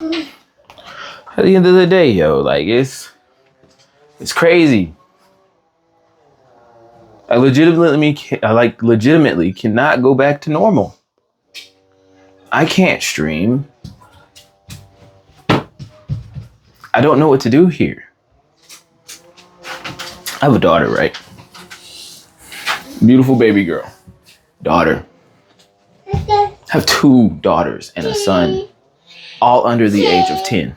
At the end of the day, yo, like it's crazy. I legitimately cannot go back to normal. I can't stream. I don't know what to do here. I have a daughter, right? Beautiful baby girl. Daughter. I have 2 daughters and a son, all under the age of 10.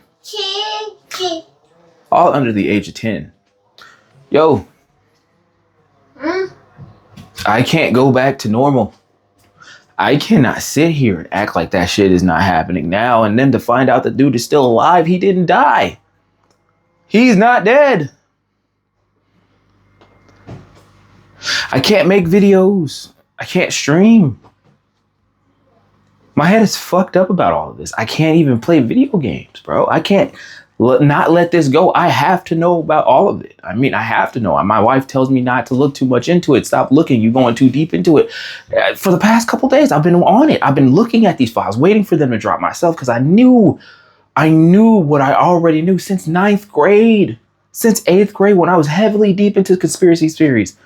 All under the age of 10. Yo. I can't go back to normal. I cannot sit here and act like that shit is not happening now, and then to find out the dude is still alive. He didn't die. He's not dead. I can't make videos. I can't stream. My head is fucked up about all of this. I can't even play video games, bro. I can't not let this go. I have to know about all of it. I mean, I have to know. My wife tells me not to look too much into it. Stop looking. You're going too deep into it. For the past couple days, I've been on it. I've been looking at these files, waiting for them to drop myself because I knew what I already knew since 9th grade, since 8th grade, when I was heavily deep into conspiracy theories.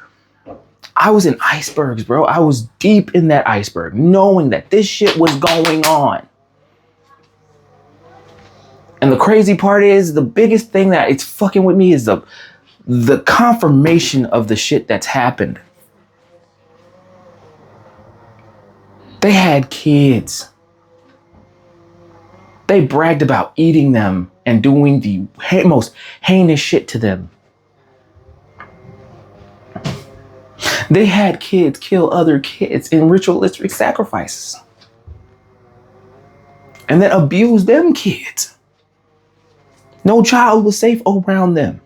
I was in icebergs, bro. I was deep in that iceberg, knowing that this shit was going on. And the crazy part is, the biggest thing that it's fucking with me is the confirmation of the shit that's happened. They had kids. They bragged about eating them and doing the most heinous shit to them. They had kids kill other kids in ritualistic sacrifices. And then abuse them kids. No child was safe around them.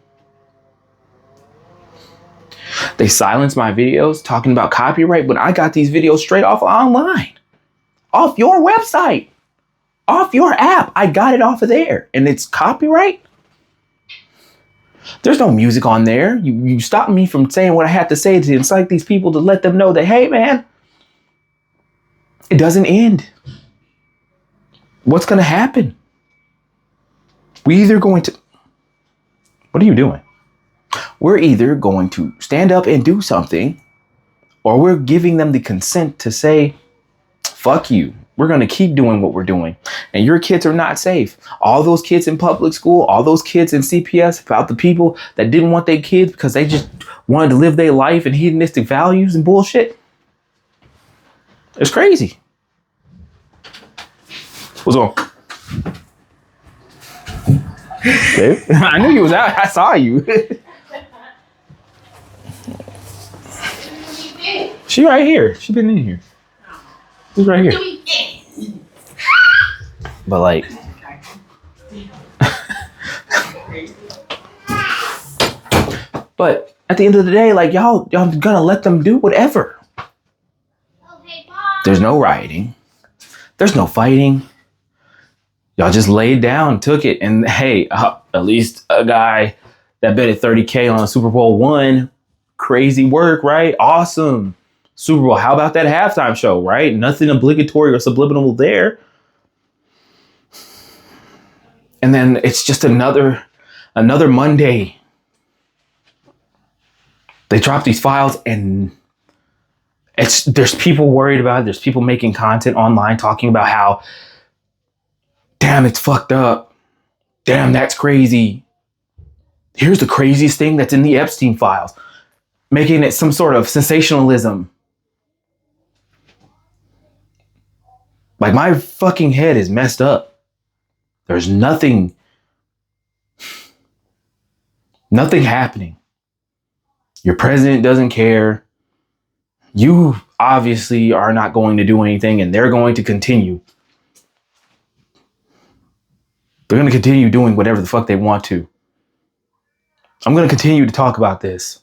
They silenced my videos talking about copyright, but I got these videos straight off online. Off your website. Off your app. I got it off of there. And it's copyright? There's no music on there. You stopped me from saying what I had to say to incite these people to let them know that, hey, man, it doesn't end. What's going to happen? What are you doing? We're either going to stand up and do something, or we're giving them the consent to say, fuck you. We're going to keep doing what we're doing. And your kids are not safe. All those kids in public school, all those kids in CPS, about the people that didn't want their kids because they just wanted to live their life and hedonistic values and bullshit. It's crazy. What's wrong? Babe? I knew you was out. I saw you. She right here. She been in here. She's right here. But like, but at the end of the day, like y'all gonna let them do whatever. There's no rioting. There's no fighting. Y'all just laid down, took it, and hey, at least a guy that betted $30K on Super Bowl won. Crazy work, right? Awesome. Super Bowl. How about that halftime show, right? Nothing obligatory or subliminal there. And then it's just another Monday. They drop these files and there's people worried about it. There's people making content online talking about how, damn, it's fucked up. Damn, that's crazy. Here's the craziest thing that's in the Epstein files. Making it some sort of sensationalism. Like, my fucking head is messed up. There's nothing happening. Your president doesn't care. You obviously are not going to do anything, and they're going to continue. They're going to continue doing whatever the fuck they want to. I'm going to continue to talk about this.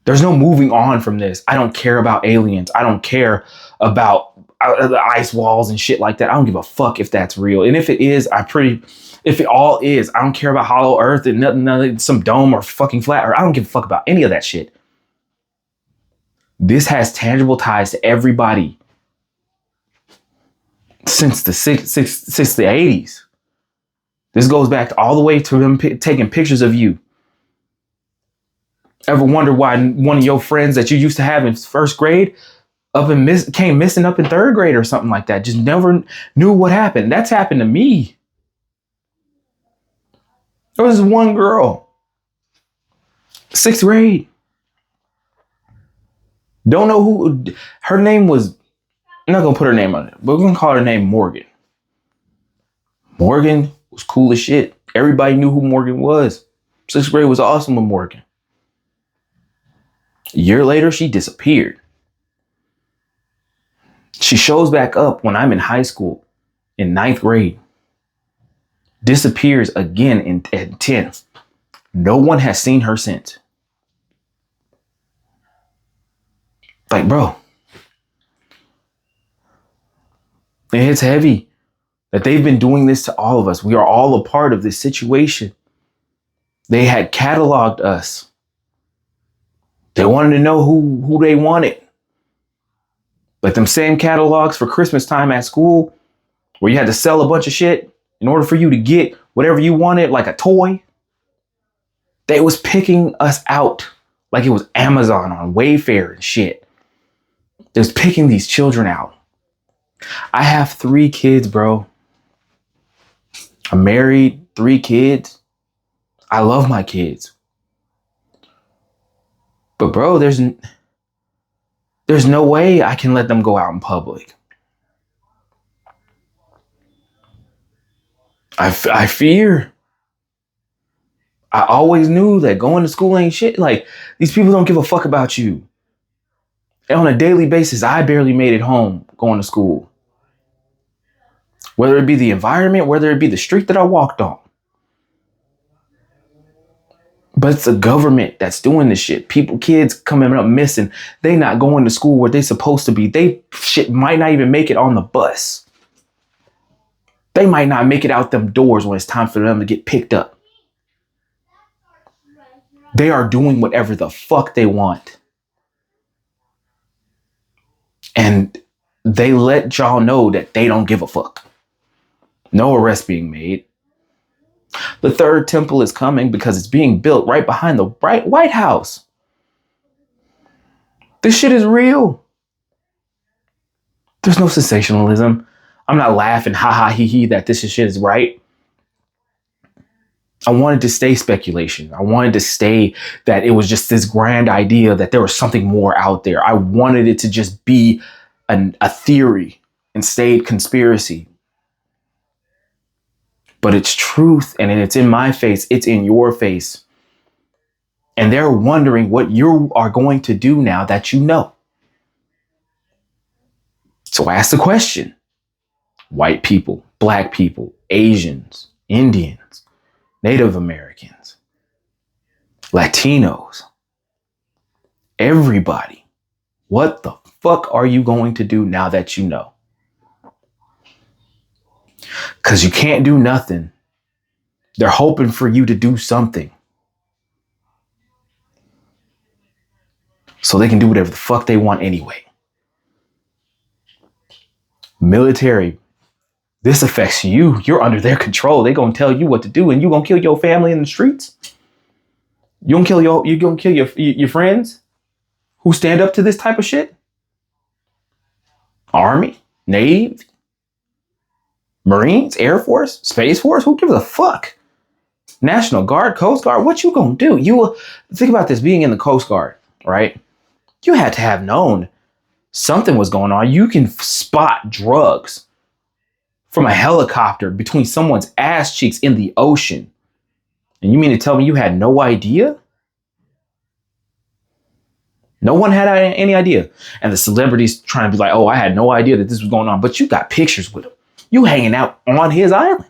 There's no moving on from this. I don't care about aliens. I don't care about the ice walls and shit like that. I don't give a fuck if that's real. And if it is, if it all is, I don't care about hollow earth and nothing, some dome or fucking flat earth. I don't give a fuck about any of that shit. This has tangible ties to everybody. since the 80s. This goes back all the way to them taking pictures of you. Ever wonder why one of your friends that you used to have in first grade came missing up in third grade or something like that? Just never knew what happened. That's happened to me. There was one girl, sixth grade. Don't know who her name was. I'm not gonna put her name on it, but we're gonna call her name Morgan. Morgan was cool as shit. Everybody knew who Morgan was. Sixth grade was awesome with Morgan. A year later, she disappeared. She shows back up when I'm in high school in ninth grade. Disappears again in 10th. No one has seen her since. Like, bro, it's heavy that they've been doing this to all of us. We are all a part of this situation. They had cataloged us. They wanted to know who they wanted. Like them same catalogs for Christmas time at school, where you had to sell a bunch of shit in order for you to get whatever you wanted, like a toy. They was picking us out like it was Amazon on Wayfair and shit. They was picking these children out. I have 3 kids, bro. I'm married, 3 kids. I love my kids. But bro, there's no way I can let them go out in public. I fear. I always knew that going to school ain't shit. Like, these people don't give a fuck about you. And on a daily basis, I barely made it home going to school. Whether it be the environment, whether it be the street that I walked on. But it's the government that's doing this shit. Kids coming up missing. They not going to school where they supposed to be. They shit might not even make it on the bus. They might not make it out them doors when it's time for them to get picked up. They are doing whatever the fuck they want. And they let y'all know that they don't give a fuck. No arrest being made. The third temple is coming because it's being built right behind the White House. This shit is real. There's no sensationalism. I'm not laughing, ha ha he he, that this shit is right. I wanted to stay speculation. I wanted to stay that it was just this grand idea that there was something more out there. I wanted it to just be a theory and stayed conspiracy. But it's truth, and it's in my face. It's in your face. And they're wondering what you are going to do now that you know. So ask the question. White people, black people, Asians, Indians, Native Americans, Latinos, everybody. What the fuck are you going to do now that you know? Because you can't do nothing. They're hoping for you to do something. So they can do whatever the fuck they want anyway. Military, this affects you. You're under their control. They're going to tell you what to do, and you're going to kill your family in the streets. You're going to kill your friends who stand up to this type of shit. Army, Navy, Marines, Air Force, Space Force, who gives a fuck? National Guard, Coast Guard, what you gonna do? You think about this, being in the Coast Guard, right? You had to have known something was going on. You can spot drugs from a helicopter between someone's ass cheeks in the ocean. And you mean to tell me you had no idea? No one had any idea. And the celebrities trying to be like, oh, I had no idea that this was going on. But you got pictures with him. You hanging out on his island.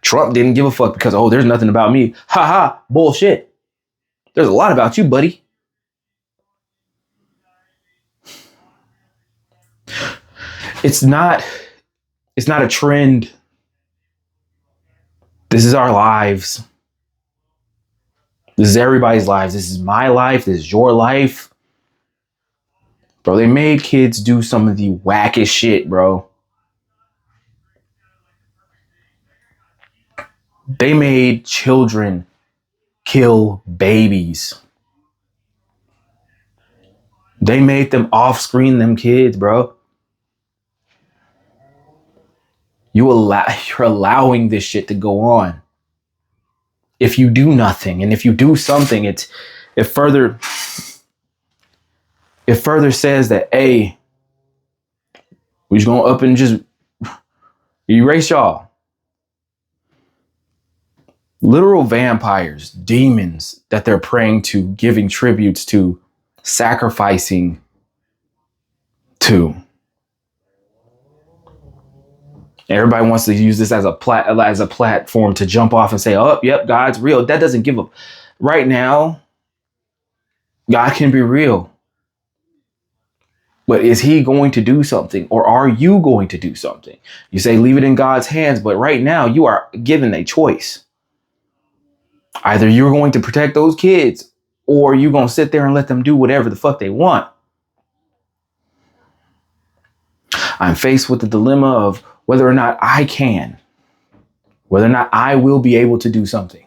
Trump didn't give a fuck because, oh, there's nothing about me. Ha ha, bullshit. There's a lot about you, buddy. It's not a trend. This is our lives. This is everybody's lives. This is my life. This is your life. Bro, they made kids do some of the wackest shit, bro. They made children kill babies. They made them off-screen them kids, bro. You're allowing this shit to go on. If you do nothing, and if you do something, it further says that, hey, we're just gonna up and just erase y'all. Literal vampires, demons that they're praying to, giving tributes to, sacrificing to. Everybody wants to use this as a platform to jump off and say, oh, yep, God's real. That doesn't give up. Right now, God can be real. But is he going to do something, or are you going to do something? You say leave it in God's hands, but right now you are given a choice. Either you're going to protect those kids, or you're going to sit there and let them do whatever the fuck they want. I'm faced with the dilemma of whether or not I can, whether or not I will be able to do something.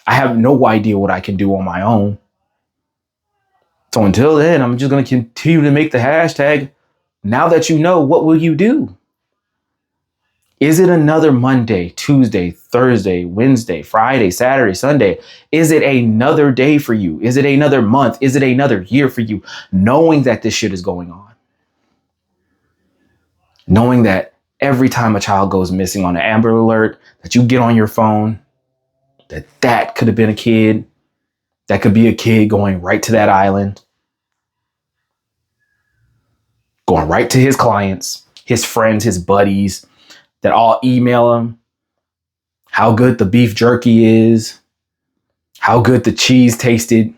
I have no idea what I can do on my own. So until then, I'm just going to continue to make the hashtag. Now that you know, what will you do? Is it another Monday, Tuesday, Thursday, Wednesday, Friday, Saturday, Sunday? Is it another day for you? Is it another month? Is it another year for you? Knowing that this shit is going on. Knowing that every time a child goes missing on an Amber Alert, that you get on your phone, that could have been a kid. That could be a kid going right to that island. Going right to his clients, his friends, his buddies, that all email him how good the beef jerky is, how good the cheese tasted.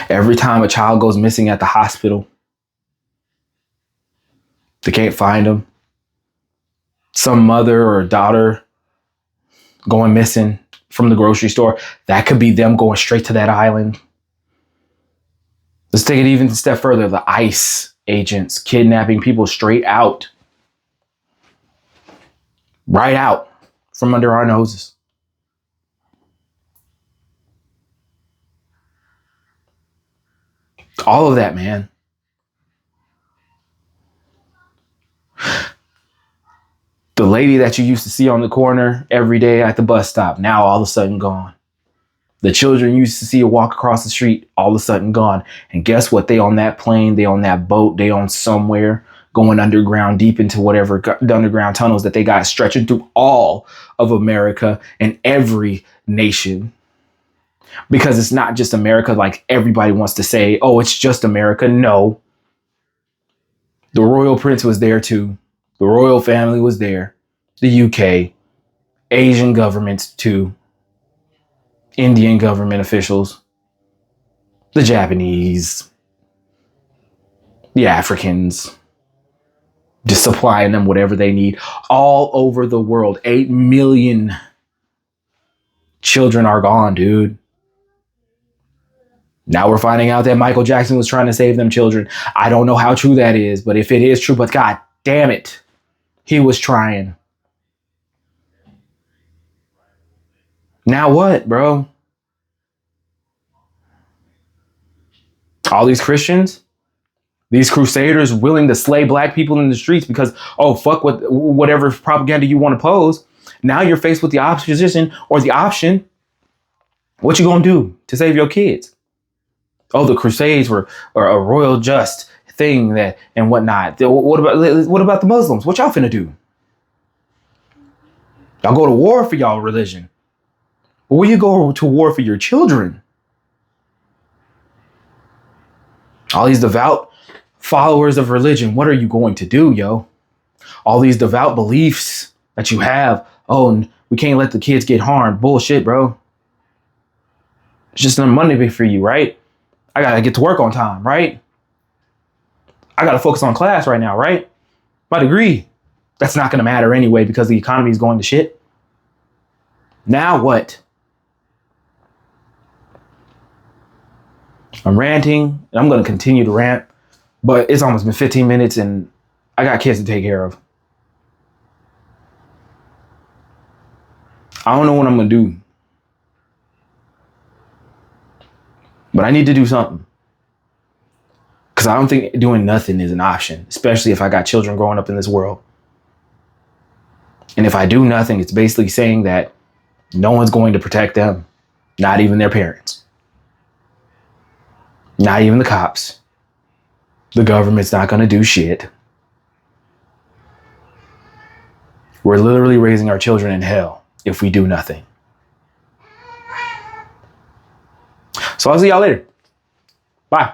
Every time a child goes missing at the hospital, they can't find him. Some mother or daughter going missing from the grocery store, that could be them going straight to that island. Let's take it even a step further. The ICE agents kidnapping people straight out. Right out from under our noses. All of that, man. The lady that you used to see on the corner every day at the bus stop, now all of a sudden gone. The children you used to see you walk across the street, all of a sudden gone. And guess what? They on that plane, they on that boat, they on somewhere going underground, deep into whatever underground tunnels that they got stretching through all of America and every nation. Because it's not just America like everybody wants to say, oh, it's just America. No. The royal prince was there too. The royal family was there. The UK, Asian governments too. Indian government officials, the Japanese, the Africans, just supplying them whatever they need all over the world. 8 million children are gone, dude. Now we're finding out that Michael Jackson was trying to save them children. I don't know how true that is, but if it is true, but God damn it, he was trying. Now what, bro? All these Christians, these crusaders willing to slay black people in the streets because, oh, fuck whatever propaganda you want to pose. Now you're faced with the opposition or the option. What you gonna do to save your kids? Oh, the Crusades were a royal just thing that and whatnot. What about the Muslims? What y'all finna do? Y'all go to war for y'all religion. But will you go to war for your children? All these devout followers of religion, what are you going to do, yo? All these devout beliefs that you have. Oh, we can't let the kids get harmed. Bullshit, bro. It's just enough money for you, right? I gotta get to work on time, right? I gotta focus on class right now, right? My degree. That's not gonna matter anyway because the economy is going to shit. Now what? I'm ranting, and I'm going to continue to rant, but it's almost been 15 minutes and I got kids to take care of. I don't know what I'm going to do, but I need to do something. Because I don't think doing nothing is an option, especially if I got children growing up in this world. And if I do nothing, it's basically saying that no one's going to protect them, not even their parents, not even the cops. The government's not going to do shit. We're literally raising our children in hell if we do nothing. So I'll see y'all later. Bye.